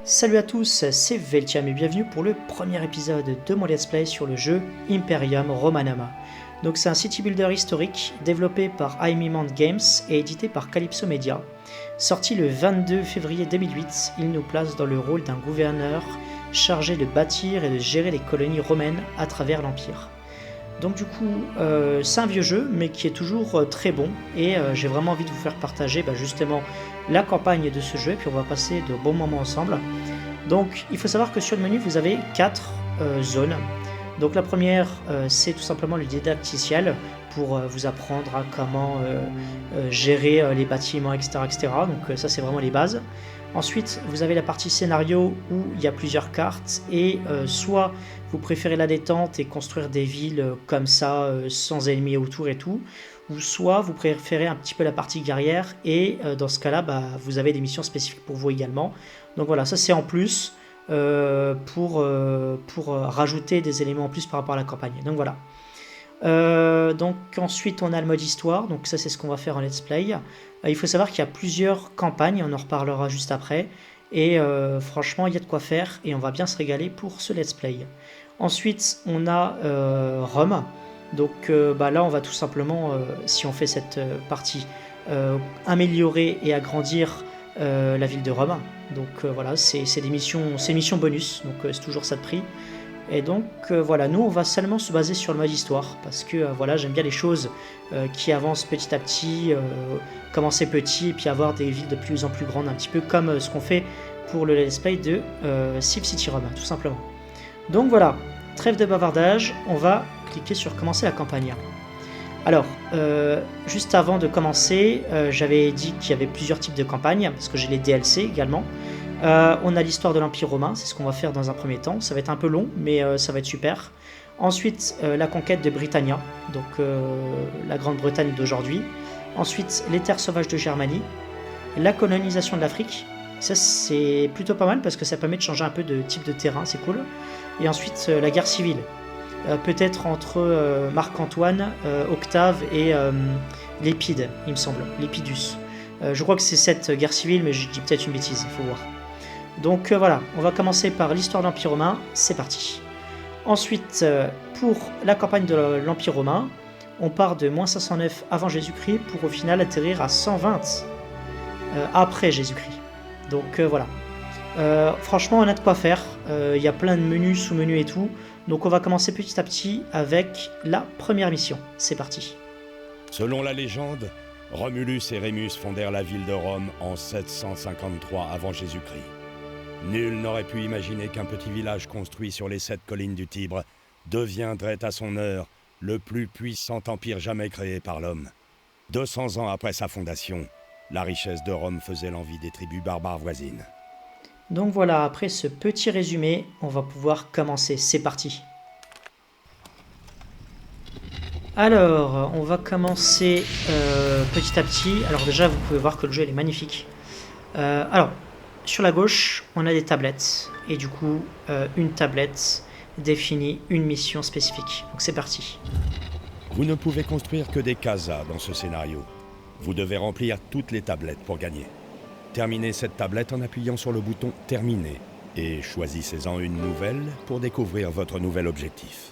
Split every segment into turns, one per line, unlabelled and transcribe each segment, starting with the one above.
Salut à tous, c'est Veltiam et bienvenue pour le premier épisode de mon let's play sur le jeu Imperium Romanama. Donc c'est un city builder historique développé par Aimimand Games et édité par Calypso Media. Sorti le 22 février 2008, il nous place dans le rôle d'un gouverneur chargé de bâtir et de gérer les colonies romaines à travers l'Empire. Donc du coup, c'est un vieux jeu, mais qui est toujours très bon, et j'ai vraiment envie de vous faire partager justement la campagne de ce jeu, et puis on va passer de bons moments ensemble. Donc il faut savoir que sur le menu, vous avez 4 zones. Donc la première, c'est tout simplement le didacticiel, pour vous apprendre à comment gérer les bâtiments, etc. etc. Donc ça, c'est vraiment les bases. Ensuite, vous avez la partie scénario où il y a plusieurs cartes et soit vous préférez la détente et construire des villes comme ça, sans ennemis autour et tout, ou soit vous préférez un petit peu la partie guerrière et dans ce cas-là, vous avez des missions spécifiques pour vous également. Donc voilà, ça c'est en plus pour rajouter des éléments en plus par rapport à la campagne. Donc voilà. Donc ensuite on a le mode histoire, donc ça c'est ce qu'on va faire en let's play. Il faut savoir qu'il y a plusieurs campagnes, on en reparlera juste après, et franchement il y a de quoi faire et on va bien se régaler pour ce let's play. Ensuite on a Rome, donc là on va tout simplement, si on fait cette partie, améliorer et agrandir la ville de Rome. Donc voilà, c'est des missions bonus, donc c'est toujours ça de prix. Et donc voilà, nous on va seulement se baser sur le mode histoire, parce que voilà, j'aime bien les choses qui avancent petit à petit, commencer petit et puis avoir des villes de plus en plus grandes, un petit peu comme ce qu'on fait pour le let's play de SimCity Rome, tout simplement. Donc voilà, trêve de bavardage, on va cliquer sur commencer la campagne. Alors, juste avant de commencer, j'avais dit qu'il y avait plusieurs types de campagnes, parce que j'ai les DLC également. On a l'histoire de l'Empire romain, c'est ce qu'on va faire dans un premier temps. Ça va être un peu long, mais ça va être super. Ensuite, la conquête de Britannia, donc la Grande-Bretagne d'aujourd'hui. Ensuite, les terres sauvages de Germanie. La colonisation de l'Afrique. Ça, c'est plutôt pas mal parce que ça permet de changer un peu de type de terrain, c'est cool. Et ensuite, la guerre civile. Peut-être entre Marc-Antoine, Octave et Lépide, il me semble. Lépidus. Je crois que c'est cette guerre civile, mais je dis peut-être une bêtise, il faut voir. Donc voilà, on va commencer par l'histoire de l'Empire romain, c'est parti. Ensuite, pour la campagne de l'Empire romain, on part de moins 509 avant Jésus-Christ pour au final atterrir à 120 après Jésus-Christ. Donc voilà. Franchement, on a de quoi faire. Il y a plein de menus, sous-menus et tout. Donc on va commencer petit à petit avec la première mission. C'est parti.
Selon la légende, Romulus et Rémus fondèrent la ville de Rome en 753 avant Jésus-Christ. Nul n'aurait pu imaginer qu'un petit village construit sur les 7 collines du Tibre deviendrait à son heure le plus puissant empire jamais créé par l'homme. 200 ans après sa fondation, la richesse de Rome faisait l'envie des tribus barbares voisines.
Donc voilà, après ce petit résumé, on va pouvoir commencer. C'est parti. Alors, on va commencer petit à petit. Alors déjà, vous pouvez voir que le jeu il est magnifique. Alors, sur la gauche, on a des tablettes. Et du coup, une tablette définit une mission spécifique. Donc c'est parti.
Vous ne pouvez construire que des casas dans ce scénario. Vous devez remplir toutes les tablettes pour gagner. Terminez cette tablette en appuyant sur le bouton « Terminer » et choisissez-en une nouvelle pour découvrir votre nouvel objectif.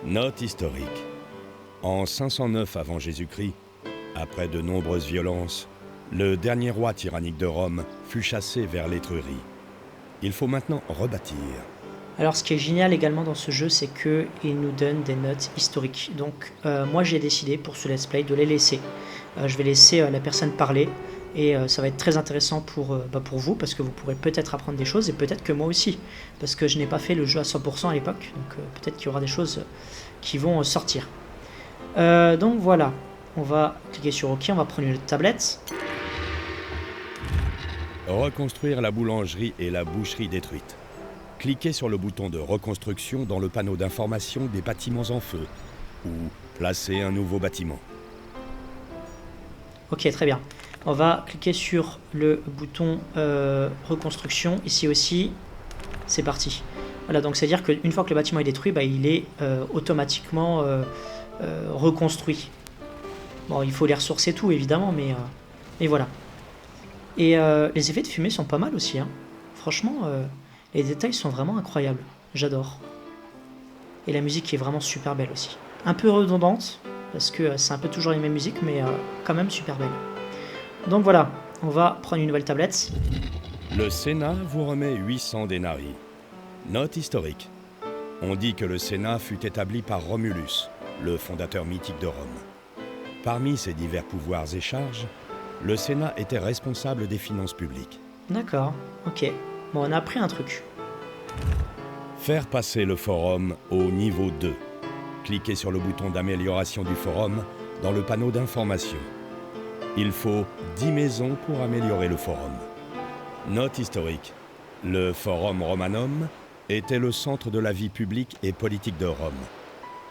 Note historique. En 509 avant Jésus-Christ, après de nombreuses violences, le dernier roi tyrannique de Rome fut chassé vers l'Étrurie. Il faut maintenant rebâtir.
Alors ce qui est génial également dans ce jeu, c'est qu'il nous donne des notes historiques. Donc moi j'ai décidé pour ce let's play de les laisser. Je vais laisser la personne parler et ça va être très intéressant pour vous parce que vous pourrez peut-être apprendre des choses et peut-être que moi aussi. Parce que je n'ai pas fait le jeu à 100% à l'époque, donc peut-être qu'il y aura des choses qui vont sortir. Donc voilà, on va cliquer sur OK, on va prendre une tablette.
Reconstruire la boulangerie et la boucherie détruites. Cliquez sur le bouton de reconstruction dans le panneau d'information des bâtiments en feu ou placez un nouveau bâtiment.
Ok, très bien. On va cliquer sur le bouton reconstruction ici aussi. C'est parti. Voilà, donc c'est à dire qu'une fois que le bâtiment est détruit, il est automatiquement reconstruit. Bon, il faut les ressourcer tout évidemment, mais voilà. Et les effets de fumée sont pas mal aussi, hein. Franchement, les détails sont vraiment incroyables. J'adore. Et la musique est vraiment super belle aussi. Un peu redondante, parce que c'est un peu toujours les mêmes musiques, mais quand même super belle. Donc voilà, on va prendre une nouvelle tablette.
Le Sénat vous remet 800 denarii. Note historique. On dit que le Sénat fut établi par Romulus, le fondateur mythique de Rome. Parmi ses divers pouvoirs et charges, le Sénat était responsable des finances publiques.
D'accord, ok. Bon, on a appris un truc.
Faire passer le forum au niveau 2. Cliquez sur le bouton d'amélioration du forum dans le panneau d'information. Il faut 10 maisons pour améliorer le forum. Note historique. Le Forum Romanum était le centre de la vie publique et politique de Rome.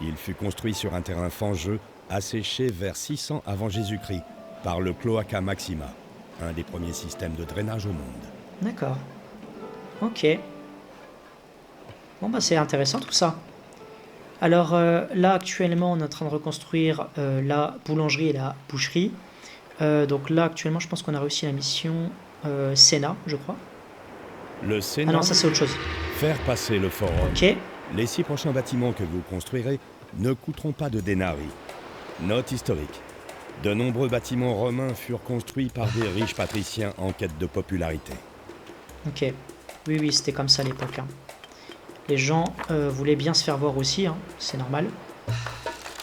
Il fut construit sur un terrain fangeux asséché vers 600 avant Jésus-Christ par le Cloaca Maxima, un des premiers systèmes de drainage au monde.
D'accord. Ok. Bon bah c'est intéressant tout ça. Alors là actuellement on est en train de reconstruire la boulangerie et la boucherie. Donc là actuellement je pense qu'on a réussi la mission Sénat, je crois.
Le Sénat.
Ah non, ça c'est autre chose.
Faire passer le forum.
Ok.
Les 6 prochains bâtiments que vous construirez ne coûteront pas de denarii. Note historique. De nombreux bâtiments romains furent construits par des riches patriciens en quête de popularité.
Ok. Oui, oui, c'était comme ça à l'époque. Hein. Les gens voulaient bien se faire voir aussi, hein, c'est normal.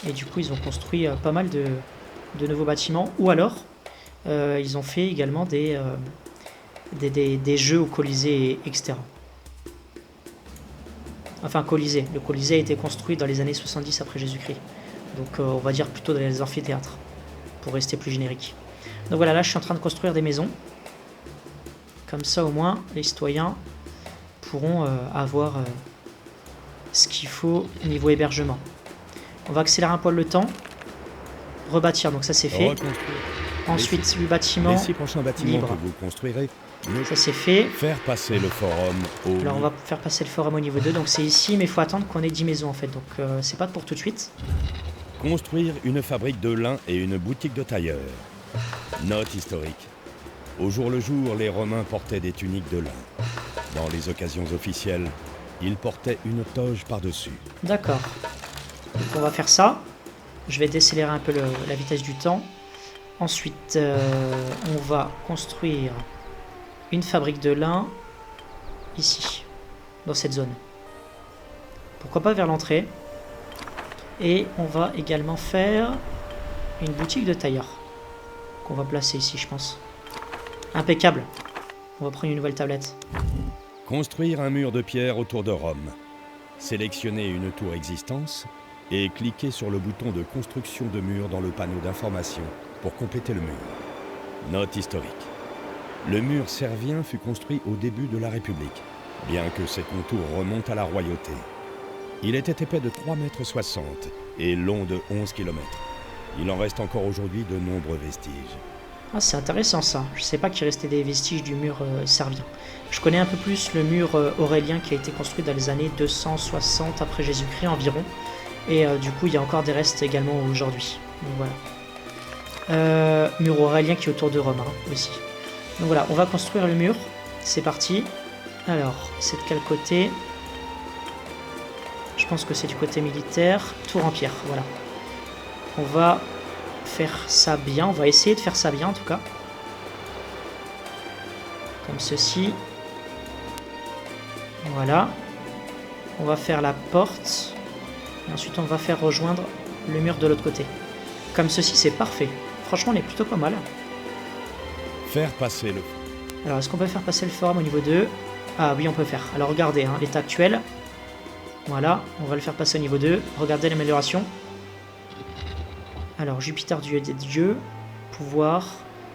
Et du coup, ils ont construit pas mal de nouveaux bâtiments. Ou alors, ils ont fait également des jeux au Colisée, etc. Enfin, Colisée. Le Colisée a été construit dans les années 70 après Jésus-Christ. Donc, on va dire plutôt dans les amphithéâtres, pour rester plus générique. Donc voilà, là, je suis en train de construire des maisons. Comme ça, au moins, les citoyens pourront avoir ce qu'il faut niveau hébergement. On va accélérer un peu le temps. Rebâtir, donc ça c'est fait. Ensuite, le bâtiment.
Les 6 prochains bâtiments
libre.
que vous construirez,
Ça c'est fait.
faire passer le forum au...
Alors on va faire passer le forum au niveau 2. Donc c'est ici, mais il faut attendre qu'on ait 10 maisons en fait. Donc c'est pas pour tout de suite.
Construire une fabrique de lin et une boutique de tailleur. Note historique. Au jour le jour, les Romains portaient des tuniques de lin. Dans les occasions officielles, ils portaient une toge par-dessus.
D'accord. Donc on va faire ça. Je vais décélérer un peu la vitesse du temps. Ensuite, on va construire une fabrique de lin ici, dans cette zone. Pourquoi pas vers l'entrée. Et on va également faire une boutique de tailleur qu'on va placer ici, je pense. Impeccable. On va prendre une nouvelle tablette.
Construire un mur de pierre autour de Rome. Sélectionnez une tour existence et cliquez sur le bouton de construction de mur dans le panneau d'information pour compléter le mur. Note historique. Le mur servien fut construit au début de la République, bien que ses contours remontent à la royauté. Il était épais de 3,60 m et long de 11 km. Il en reste encore aujourd'hui de nombreux vestiges.
Ah, c'est intéressant ça. Je sais pas qu'il restait des vestiges du mur servien. Je connais un peu plus le mur aurélien qui a été construit dans les années 260 après Jésus-Christ environ. Et du coup, il y a encore des restes également aujourd'hui. Donc voilà. Mur aurélien qui est autour de Rome hein, aussi. Donc voilà, on va construire le mur. C'est parti. Alors, c'est de quel côté? Je pense que c'est du côté militaire. Tour en pierre, voilà. On va faire ça bien. On va essayer de faire ça bien en tout cas. Comme ceci. Voilà. On va faire la porte. Et ensuite on va faire rejoindre le mur de l'autre côté. Comme ceci, c'est parfait. Franchement, on est plutôt pas mal.
Faire passer le...
Alors, est-ce qu'on peut faire passer le forum au niveau 2? Ah oui, on peut faire. Alors regardez, hein, l'état actuel. Voilà, on va le faire passer au niveau 2. Regardez l'amélioration. Alors, Jupiter, dieu des dieux. Pouvoir.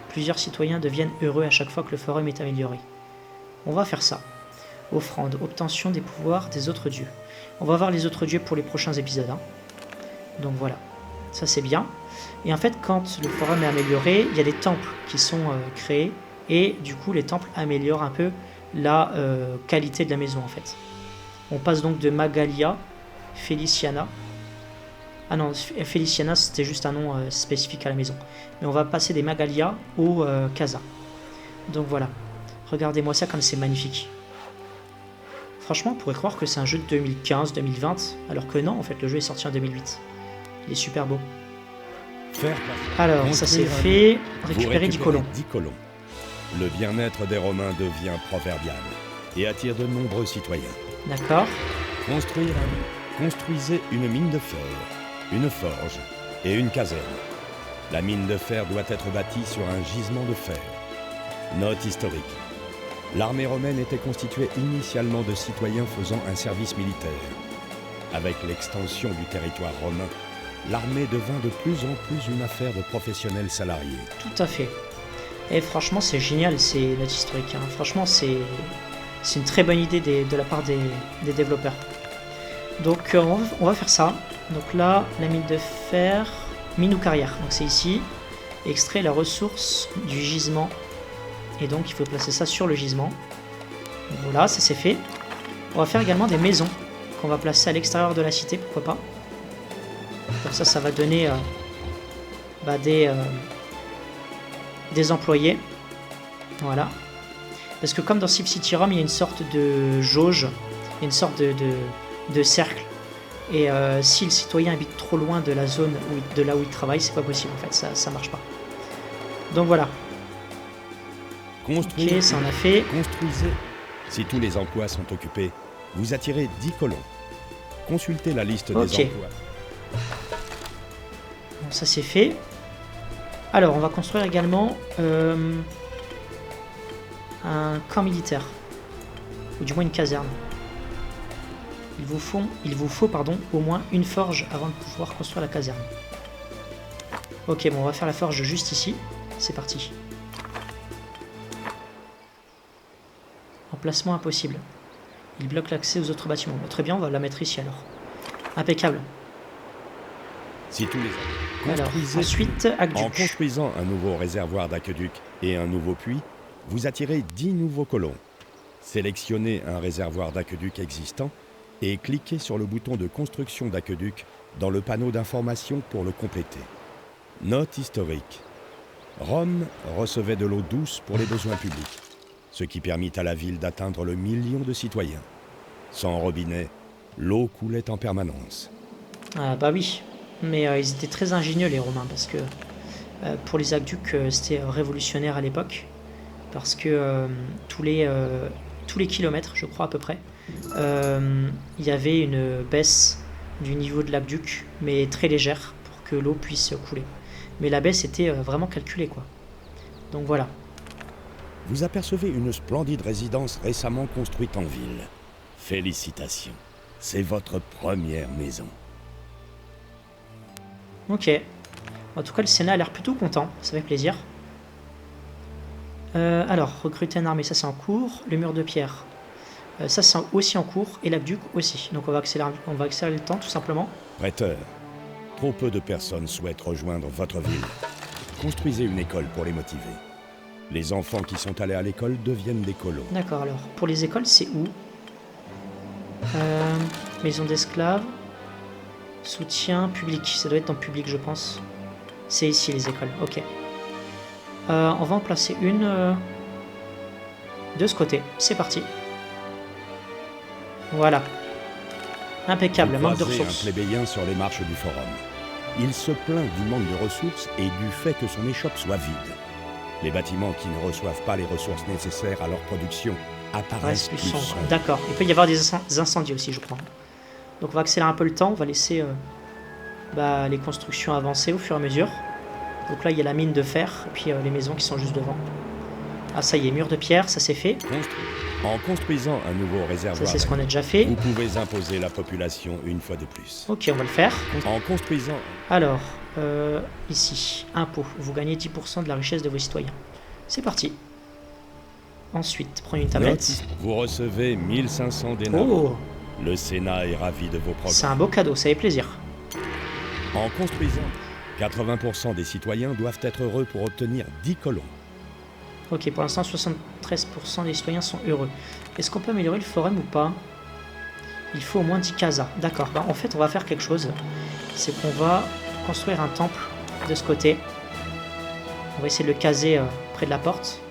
Plusieurs citoyens deviennent heureux à chaque fois que le forum est amélioré. On va faire ça. Offrande. Obtention des pouvoirs des autres dieux. On va voir les autres dieux pour les prochains épisodes. Hein. Donc voilà. Ça, c'est bien. Et en fait, quand le forum est amélioré, il y a des temples qui sont créés. Et du coup, les temples améliorent un peu la qualité de la maison, en fait. On passe donc de Magalia, Feliciana. Ah non, Feliciana, c'était juste un nom spécifique à la maison. Mais on va passer des Magalia au Casa. Donc voilà. Regardez-moi ça comme c'est magnifique. Franchement, on pourrait croire que c'est un jeu de 2015-2020, alors que non, en fait, le jeu est sorti en 2008. Il est super beau. Alors, ça c'est fait. Récupérer 10 colons.
10 colons. Le bien-être des Romains devient proverbial et attire de nombreux citoyens.
D'accord.
Construisez une mine de fer, une forge et une caserne. La mine de fer doit être bâtie sur un gisement de fer. Note historique. L'armée romaine était constituée initialement de citoyens faisant un service militaire. Avec l'extension du territoire romain, l'armée devint de plus en plus une affaire de professionnels salariés.
Tout à fait. Et franchement, c'est génial, c'est note historique. Hein. Franchement, c'est une très bonne idée de la part des développeurs. Donc, on va faire ça. Donc là, la mine de fer, mine ou carrière. Donc c'est ici. Extrait la ressource du gisement. Et donc, il faut placer ça sur le gisement. Donc, voilà, ça c'est fait. On va faire également des maisons qu'on va placer à l'extérieur de la cité, pourquoi pas. Comme ça va donner des employés. Voilà. Parce que comme dans SimCity Rome, il y a une sorte de jauge, une sorte de cercle. Et si le citoyen habite trop loin de la zone de là où il travaille, c'est pas possible en fait, ça marche pas. Donc voilà. Ok, ça en a fait.
Construisez. Si tous les emplois sont occupés, vous attirez 10 colons. Consultez la liste des emplois.
Bon, ça c'est fait. Alors, on va construire également un camp militaire. Ou du moins une caserne. Il vous faut au moins une forge avant de pouvoir construire la caserne. Ok, bon, on va faire la forge juste ici. C'est parti. Emplacement impossible. Il bloque l'accès aux autres bâtiments. Bon, très bien, on va la mettre ici alors. Impeccable.
Si tous les
alors, ensuite, aqueduc.
En construisant un nouveau réservoir d'aqueduc et un nouveau puits, vous attirez 10 nouveaux colons. Sélectionnez un réservoir d'aqueduc existant et cliquez sur le bouton de construction d'aqueduc dans le panneau d'information pour le compléter. Note historique. Rome recevait de l'eau douce pour les besoins publics, ce qui permit à la ville d'atteindre le million de citoyens. Sans robinet, l'eau coulait en permanence.
Ah bah oui, mais ils étaient très ingénieux les Romains, parce que pour les aqueducs, c'était révolutionnaire à l'époque, parce que tous les kilomètres, je crois à peu près, il y avait une baisse du niveau de l'aqueduc, mais très légère, pour que l'eau puisse couler. Mais la baisse était vraiment calculée, quoi. Donc voilà.
Vous apercevez une splendide résidence récemment construite en ville. Félicitations, c'est votre première maison.
Ok. En tout cas, le Sénat a l'air plutôt content, ça fait plaisir. Alors, recruter une armée, ça c'est en cours. Le mur de pierre, ça c'est aussi en cours. Et l'aqueduc aussi. Donc on va accélérer le temps, tout simplement.
Prêteur, trop peu de personnes souhaitent rejoindre votre ville. Construisez une école pour les motiver. Les enfants qui sont allés à l'école deviennent des colons.
D'accord, alors, pour les écoles, c'est où? Maison d'esclaves. Soutien public. Ça doit être dans public, je pense. C'est ici, les écoles. Ok. On va en placer une de ce côté. C'est parti. Voilà. Impeccable, manque de ressources.
Un plébéien sur les marches du forum. Il se plaint du manque de ressources et du fait que son échoppe soit vide. Les bâtiments qui ne reçoivent pas les ressources nécessaires à leur production apparaissent plus sombres.
D'accord. Il peut y avoir des incendies aussi, je crois. Donc on va accélérer un peu le temps. On va laisser les constructions avancer au fur et à mesure. Donc là, il y a la mine de fer et puis les maisons qui sont juste devant. Ah, ça y est, mur de pierre, ça c'est fait.
En construisant un nouveau réservoir,
ça c'est ce qu'on a déjà fait.
Vous pouvez imposer la population une fois de plus.
Ok, on va le faire.
En construisant...
Alors, ici, impôt. Vous gagnez 10% de la richesse de vos citoyens. C'est parti. Ensuite, prenez une tablette.
Vous recevez 1500 dénars.
Oh,
le Sénat est ravi de vos programmes.
C'est un beau cadeau, ça fait plaisir.
En construisant, 80% des citoyens doivent être heureux pour obtenir 10 colons.
Ok, pour l'instant, 73% des citoyens sont heureux. Est-ce qu'on peut améliorer le forum ou pas? Il faut au moins 10 casas. D'accord, en fait, on va faire quelque chose. C'est qu'on va construire un temple de ce côté. On va essayer de le caser près de la porte.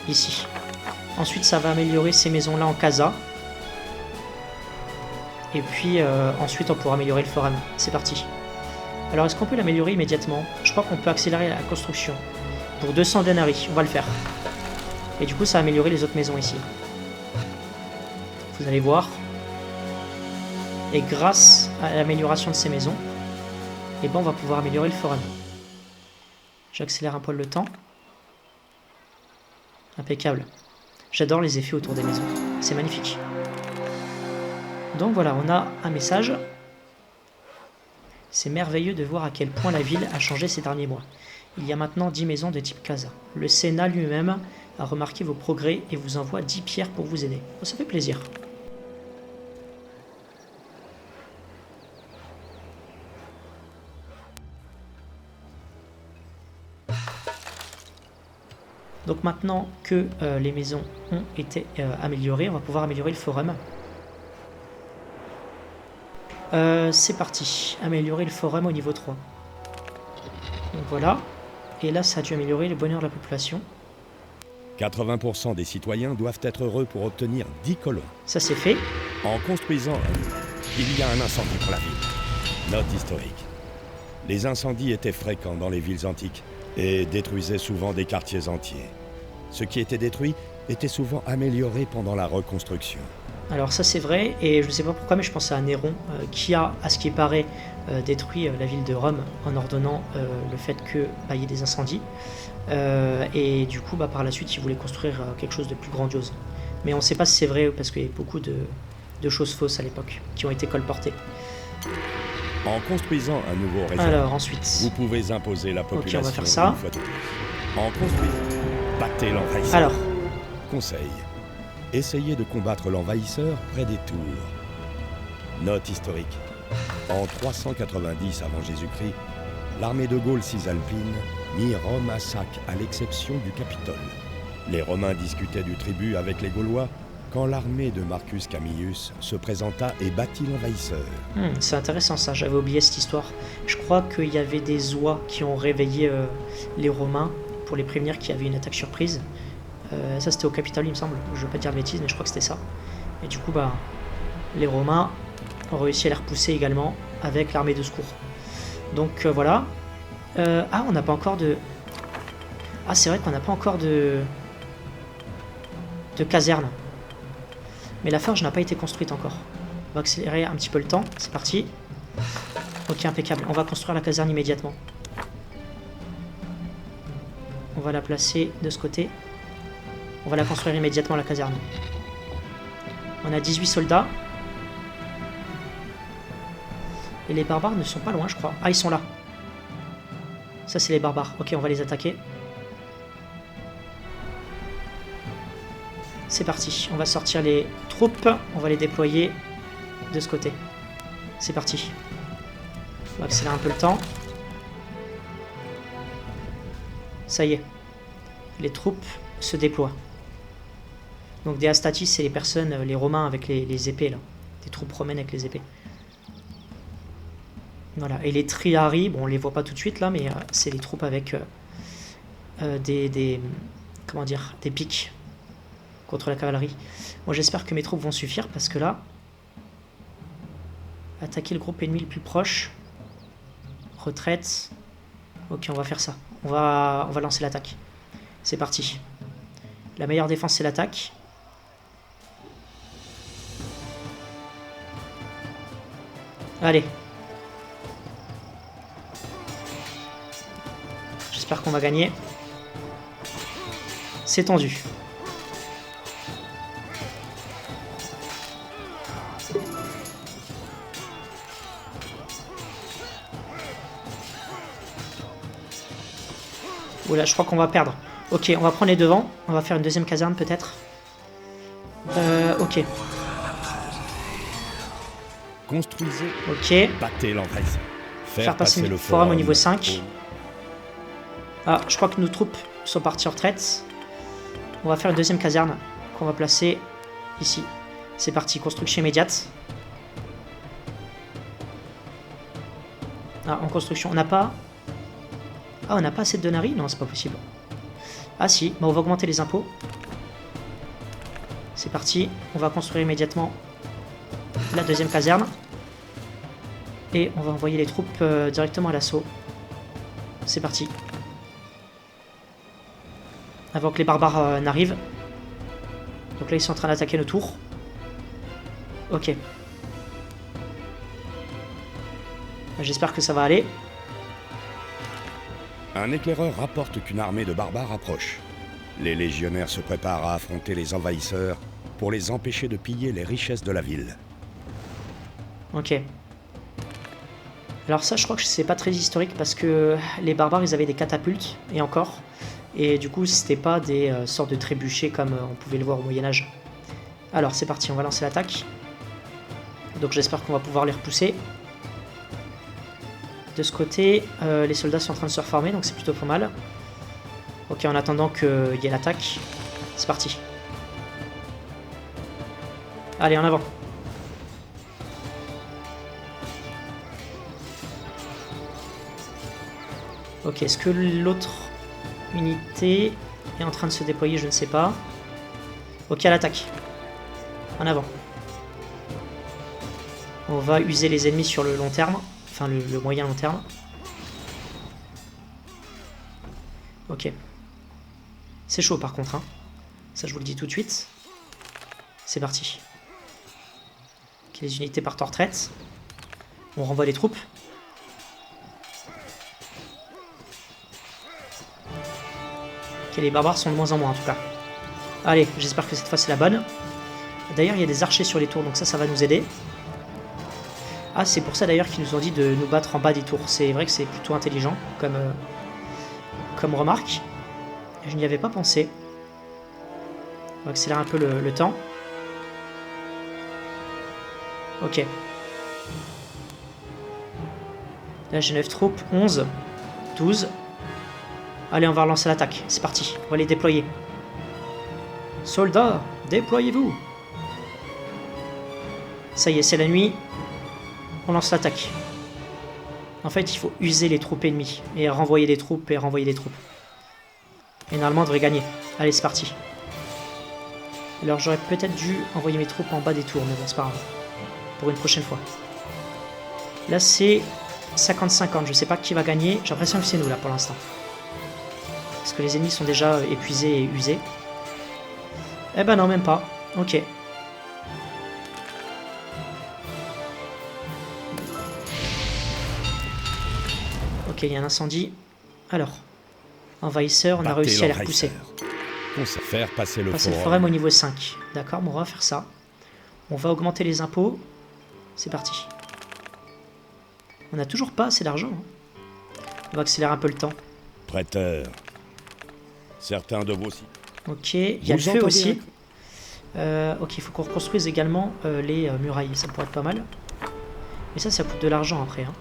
Ici. Ensuite, ça va améliorer ces maisons-là en casa. Et puis, ensuite, on pourra améliorer le forum. C'est parti. Alors, est-ce qu'on peut l'améliorer immédiatement? Je crois qu'on peut accélérer la construction. Pour 200 denarii, on va le faire. Et du coup, ça va améliorer les autres maisons ici. Vous allez voir. Et grâce à l'amélioration de ces maisons, eh ben, on va pouvoir améliorer le forum. J'accélère un poil le temps. Impeccable. J'adore les effets autour des maisons. C'est magnifique. Donc voilà, on a un message. C'est merveilleux de voir à quel point la ville a changé ces derniers mois. Il y a maintenant 10 maisons de type casa. Le Sénat lui-même a remarqué vos progrès et vous envoie 10 pierres pour vous aider. Oh, ça fait plaisir. Donc maintenant que les maisons ont été améliorées, on va pouvoir améliorer le forum. C'est parti. Améliorer le forum au niveau 3. Donc voilà. Et là, ça a dû améliorer le bonheur de la population.
80% des citoyens doivent être heureux pour obtenir 10 colons.
Ça, c'est fait.
En construisant il y a un incendie pour la ville. Note historique. Les incendies étaient fréquents dans les villes antiques et détruisaient souvent des quartiers entiers. Ce qui était détruit était souvent amélioré pendant la reconstruction.
Alors ça c'est vrai, et je ne sais pas pourquoi, mais je pense à Néron qui a, à ce qui paraît, détruit la ville de Rome en ordonnant le fait qu'il y ait des incendies. Et du coup, par la suite, il voulait construire quelque chose de plus grandiose. Mais on ne sait pas si c'est vrai, parce qu'il y a beaucoup de choses fausses à l'époque qui ont été colportées.
En construisant un nouveau réseau,
alors ensuite,
vous pouvez imposer la population.
Ok, on va faire ça.
En construisant, battez l'envahisseur.
Alors,
conseil. Essayez de combattre l'envahisseur près des tours. Note historique. En 390 avant Jésus-Christ, l'armée de Gaule cisalpine mit Rome à sac à l'exception du Capitole. Les Romains discutaient du tribut avec les Gaulois quand l'armée de Marcus Camillus se présenta et battit l'envahisseur.
C'est intéressant ça, j'avais oublié cette histoire. Je crois qu'il y avait des oies qui ont réveillé les Romains pour les prévenir qu'il y avait une attaque surprise. Ça c'était au Capitole il me semble, je veux pas dire de bêtises mais je crois que c'était ça. Et du coup les Romains ont réussi à les repousser également avec l'armée de secours. Donc voilà. On n'a pas encore de... Ah c'est vrai qu'on n'a pas encore de caserne. Mais la forge n'a pas été construite encore. On va accélérer un petit peu le temps, c'est parti. Ok, impeccable, on va construire la caserne immédiatement. On va la placer de ce côté. On va la construire immédiatement, la caserne. On a 18 soldats. Et les barbares ne sont pas loin, je crois. Ah, ils sont là. Ça, c'est les barbares. Ok, on va les attaquer. C'est parti. On va sortir les troupes. On va les déployer de ce côté. C'est parti. On va accélérer un peu le temps. Ça y est. Les troupes se déploient. Donc des Astatis, c'est les personnes, les Romains avec les épées là. Des troupes romaines avec les épées. Voilà. Et les Triarii, bon on les voit pas tout de suite là, mais c'est les troupes avec des pics contre la cavalerie. Moi j'espère que mes troupes vont suffire parce que là, attaquer le groupe ennemi le plus proche. Retraite. Ok, on va faire ça. On va lancer l'attaque. C'est parti. La meilleure défense c'est l'attaque. Allez. J'espère qu'on va gagner. C'est tendu. Oula, je crois qu'on va perdre. Ok, on va prendre les devants. On va faire une deuxième caserne peut-être. Ok.
Construisez.
Ok.
Battez l'envahisseur.
Faire passer le forum au niveau 5. Ah, je crois que nos troupes sont parties en retraite. On va faire une deuxième caserne qu'on va placer ici. C'est parti, construction immédiate. Ah, en construction, on n'a pas... Ah, on n'a pas assez de denarii? Non, c'est pas possible. Ah si, on va augmenter les impôts. C'est parti, on va construire immédiatement la deuxième caserne. Et on va envoyer les troupes directement à l'assaut. C'est parti. Avant que les barbares n'arrivent. Donc là, ils sont en train d'attaquer nos tours. Ok. J'espère que ça va aller.
Un éclaireur rapporte qu'une armée de barbares approche. Les légionnaires se préparent à affronter les envahisseurs pour les empêcher de piller les richesses de la ville.
Ok. Alors ça, je crois que c'est pas très historique parce que les barbares, ils avaient des catapultes, et encore. Et du coup, c'était pas des sortes de trébuchets comme on pouvait le voir au Moyen-Âge. Alors, c'est parti, on va lancer l'attaque. Donc j'espère qu'on va pouvoir les repousser. De ce côté, les soldats sont en train de se reformer, donc c'est plutôt pas mal. Ok, en attendant qu'il y ait l'attaque, c'est parti. Allez, en avant. Ok, est-ce que l'autre unité est en train de se déployer? Je ne sais pas. Ok, à l'attaque. En avant. On va user les ennemis sur le long terme. Enfin, le moyen long terme. Ok. C'est chaud par contre, hein. Ça, je vous le dis tout de suite. C'est parti. Ok, les unités partent en retraite. On renvoie les troupes. Ok, les barbares sont de moins en moins en tout cas. Allez, j'espère que cette fois c'est la bonne. D'ailleurs, il y a des archers sur les tours, donc ça va nous aider. Ah, c'est pour ça d'ailleurs qu'ils nous ont dit de nous battre en bas des tours. C'est vrai que c'est plutôt intelligent comme remarque. Je n'y avais pas pensé. On va accélérer un peu le temps. Ok. Là j'ai 9 troupes, 11, 12. Allez, on va relancer l'attaque. C'est parti, on va les déployer. Soldats, déployez-vous. Ça y est, c'est la nuit. On lance l'attaque. En fait, il faut user les troupes ennemies. Et renvoyer des troupes, et renvoyer des troupes. Et normalement, on devrait gagner. Allez, c'est parti. Alors, j'aurais peut-être dû envoyer mes troupes en bas des tours, mais bon, c'est pas grave. Pour une prochaine fois. Là, c'est 50-50. Je sais pas qui va gagner. J'ai l'impression que c'est nous, là, pour l'instant. Parce que les ennemis sont déjà épuisés et usés. Eh ben non, même pas. Ok. Ok, il y a un incendie. Alors, envahisseur, on a réussi à les repousser.
Faire passer le
forum au niveau 5. D'accord, bon, on va faire ça. On va augmenter les impôts. C'est parti. On n'a toujours pas assez d'argent. Hein. On va accélérer un peu le temps.
Prêteur. Certains de vos sites.
Ok, il y a le feu aussi. Ok, il faut qu'on reconstruise également les murailles. Ça pourrait être pas mal. Mais ça coûte de l'argent après. Hein.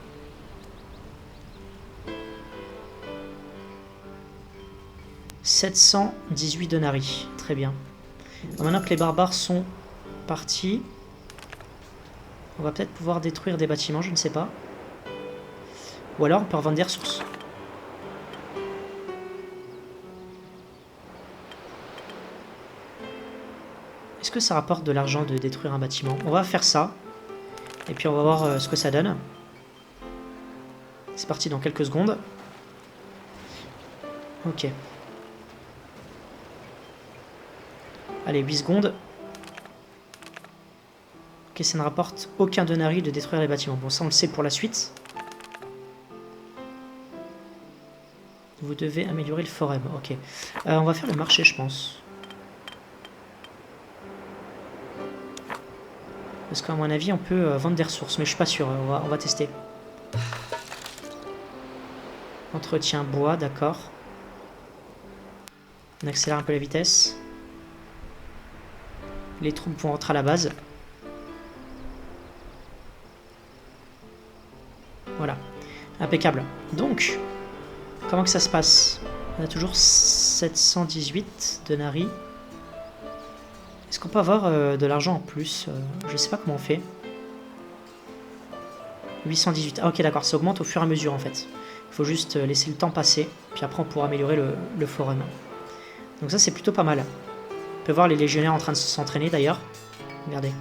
« 718 denarii. » Très bien. Alors maintenant que les barbares sont partis, on va peut-être pouvoir détruire des bâtiments, je ne sais pas. Ou alors on peut revendre des ressources. Est-ce que ça rapporte de l'argent de détruire un bâtiment? On va faire ça. Et puis on va voir ce que ça donne. C'est parti dans quelques secondes. Ok. Allez, 8 secondes. Ok, ça ne rapporte aucun denarii de détruire les bâtiments. Bon, ça on le sait pour la suite. Vous devez améliorer le forum. Ok. On va faire le marché, je pense. Parce qu'à mon avis, on peut vendre des ressources. Mais je suis pas sûr. On va tester. Entretien bois, d'accord. On accélère un peu la vitesse. Les troupes vont rentrer à la base. Voilà. Impeccable. Donc, comment que ça se passe? On a toujours 718 denarii. Est-ce qu'on peut avoir de l'argent en plus? Je sais pas comment on fait. 818. Ah ok, d'accord. Ça augmente au fur et à mesure en fait. Il faut juste laisser le temps passer. Puis après, on pourra améliorer le forum. Donc ça, c'est plutôt pas mal. On peut voir les légionnaires en train de s'entraîner d'ailleurs. Regardez.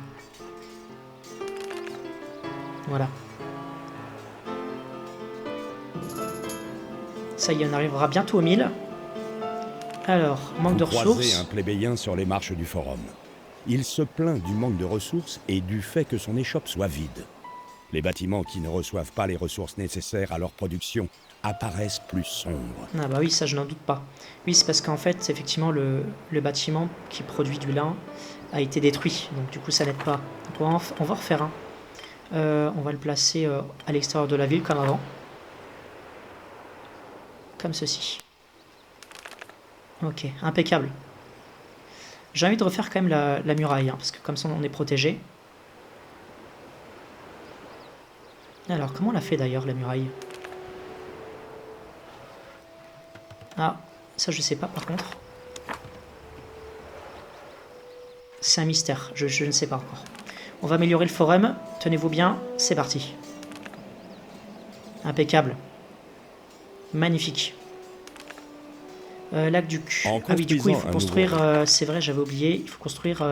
Voilà. Ça y est, on arrivera bientôt aux 1000. Alors, manque de
Vous croisez
ressources.
un plébéien sur les marches du forum. Il se plaint du manque de ressources et du fait que son échoppe soit vide. Les bâtiments qui ne reçoivent pas les ressources nécessaires à leur production apparaissent plus sombres.
Ah bah oui, ça je n'en doute pas. Oui, c'est parce qu'en fait, effectivement, le bâtiment qui produit du lin a été détruit. Donc du coup, ça n'aide pas. Donc, on va en refaire un. On va le placer à l'extérieur de la ville comme avant. Comme ceci. Ok, impeccable. J'ai envie de refaire quand même la muraille, hein, parce que comme ça on est protégé. Alors, comment on l'a fait d'ailleurs, la muraille? Ah, ça je sais pas par contre. C'est un mystère, je ne sais pas encore. On va améliorer le forum, tenez-vous bien, c'est parti. Impeccable. Magnifique. L'aqueduc. Ah oui, du coup il faut construire, c'est vrai, j'avais oublié, il faut construire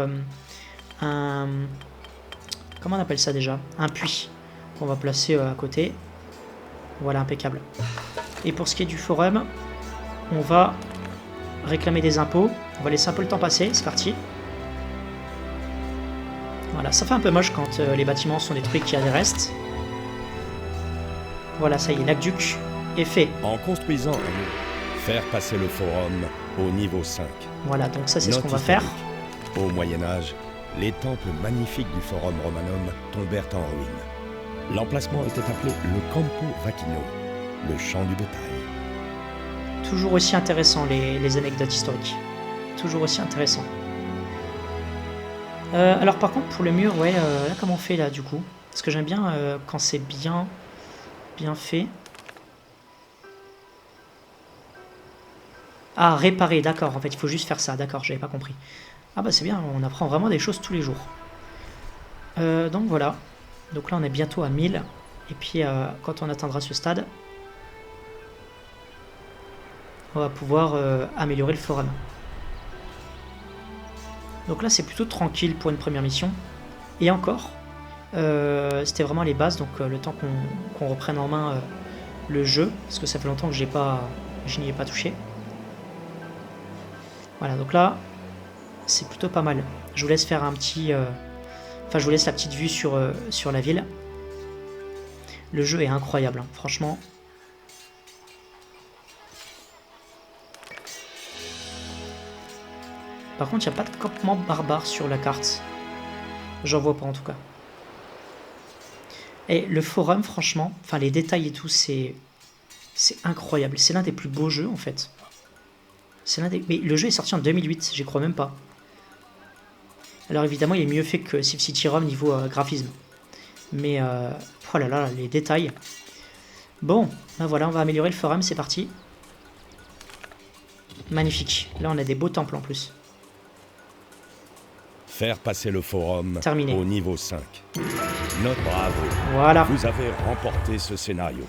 un... Comment on appelle ça déjà? Un puits qu'on va placer à côté. Voilà, impeccable. Et pour ce qui est du forum, on va réclamer des impôts. On va laisser un peu le temps passer, c'est parti. Voilà, ça fait un peu moche quand les bâtiments sont détruits et qu'il y a des restes. Voilà, ça y est, l'aqueduc est fait.
En construisant un mur, faire passer le forum au niveau 5.
Voilà, donc ça c'est ce qu'on va faire.
Au Moyen-Âge, les temples magnifiques du Forum Romanum tombèrent en ruine. L'emplacement était appelé le Campo Vacchino, le champ du bétail.
Toujours aussi intéressant les anecdotes historiques. Toujours aussi intéressant. Alors par contre pour le mur, ouais, là comment on fait là du coup? Parce que j'aime bien quand c'est bien fait. Ah, réparer, d'accord, en fait il faut juste faire ça, d'accord, j'avais pas compris. Ah bah c'est bien, on apprend vraiment des choses tous les jours. Donc voilà, donc là on est bientôt à 1000, et puis quand on atteindra ce stade, on va pouvoir améliorer le forum. Donc là c'est plutôt tranquille pour une première mission, et encore, c'était vraiment les bases, donc le temps qu'on reprenne en main le jeu, parce que ça fait longtemps que je n'y ai pas touché. Voilà, donc là, c'est plutôt pas mal. Je vous laisse faire un petit... Enfin, je vous laisse la petite vue sur la ville. Le jeu est incroyable, hein, franchement. Par contre, il n'y a pas de campement barbare sur la carte. J'en vois pas en tout cas. Et le forum, franchement, enfin les détails et tout, c'est incroyable. C'est l'un des plus beaux jeux en fait. Mais le jeu est sorti en 2008, j'y crois même pas. Alors évidemment, il est mieux fait que SimCity Rome niveau graphisme. Mais, oh là là, les détails. Bon, ben voilà, on va améliorer le forum, c'est parti. Magnifique. Là, on a des beaux temples en plus.
Faire passer le forum
Terminé.
au niveau 5. Notre bravo.
Voilà.
Vous avez remporté ce scénario.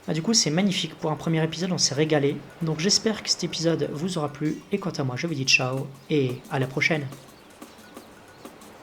Ah, du coup, c'est magnifique. Pour un premier épisode, on s'est régalé. Donc j'espère que cet épisode vous aura plu. Et quant à moi, je vous dis ciao et à la prochaine.